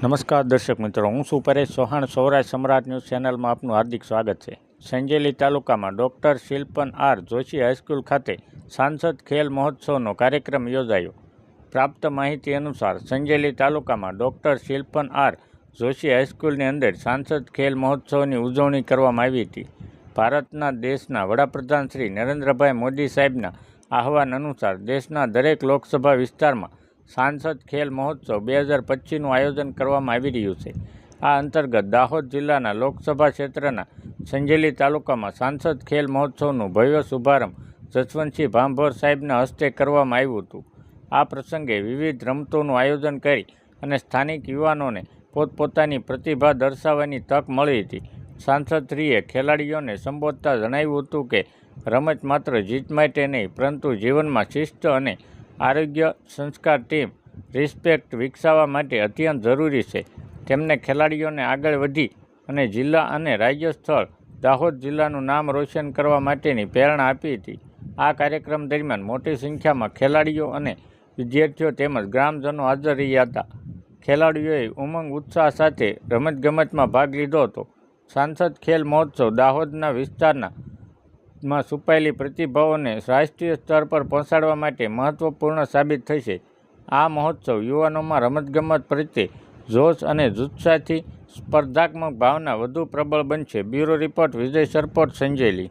નમસ્કાર દર્શક મિત્રો, હું છું પરેશ ચૌહાણ. સૌરાષ્ટ્ર સમ્રાટ ન્યૂઝ ચેનલમાં આપનું હાર્દિક સ્વાગત છે. સંજેલી તાલુકામાં ડૉક્ટર શિલ્પન આર જોશી હાઈસ્કૂલ ખાતે સાંસદ ખેલ મહોત્સવનો કાર્યક્રમ યોજાયો. પ્રાપ્ત માહિતી અનુસાર સંજેલી તાલુકામાં ડૉક્ટર શિલ્પન આર જોશી હાઈસ્કૂલની અંદર સાંસદ ખેલ મહોત્સવની ઉજવણી કરવામાં આવી હતી. ભારતના દેશના વડાપ્રધાન શ્રી નરેન્દ્રભાઈ મોદી સાહેબના આહવાન અનુસાર દેશના દરેક લોકસભા વિસ્તારમાં સાંસદ ખેલ મહોત્સવ 2025નું આયોજન કરવામાં આવી રહ્યું છે. આ અંતર્ગત દાહોદ જિલ્લાના લોકસભા ક્ષેત્રના સંજેલી તાલુકામાં સાંસદ ખેલ મહોત્સવનું ભવ્ય શુભારંભ જસવંતસિંહ ભાંભોર સાહેબના હસ્તે કરવામાં આવ્યું હતું. આ પ્રસંગે વિવિધ રમતોનું આયોજન કરી અને સ્થાનિક યુવાનોને પોતપોતાની પ્રતિભા દર્શાવવાની તક મળી હતી. સાંસદશ્રીએ ખેલાડીઓને સંબોધતા જણાવ્યું હતું કે રમત માત્ર જીત માટે નહીં, પરંતુ જીવનમાં શિસ્ત અને આરોગ્ય, સંસ્કાર, ટીમ રિસ્પેક્ટ વિકસાવવા માટે અત્યંત જરૂરી છે. તેમણે ખેલાડીઓને આગળ વધી અને જિલ્લા અને રાજ્ય સ્થળ દાહોદ જિલ્લાનું નામ રોશન કરવા માટેની પ્રેરણા આપી હતી. આ કાર્યક્રમ દરમિયાન મોટી સંખ્યામાં ખેલાડીઓ અને વિદ્યાર્થીઓ તેમજ ગ્રામજનો હાજર રહ્યા હતા. ખેલાડીઓએ ઉમંગ ઉત્સાહ સાથે રમતગમતમાં ભાગ લીધો હતો. સાંસદ ખેલ મહોત્સવ દાહોદના વિસ્તારમાં છુપાયેલી પ્રતિભાઓને રાષ્ટ્રીય સ્તર પર પહોંચાડવા માટે મહત્વપૂર્ણ સાબિત થશે. આ મહોત્સવ યુવાનોમાં રમતગમત પ્રત્યે જોશ અને જુસ્સાથી સ્પર્ધાત્મક ભાવના વધુ પ્રબળ બનશે. બ્યુરો રિપોર્ટ, વિજય સરપોટ, સંજેલી.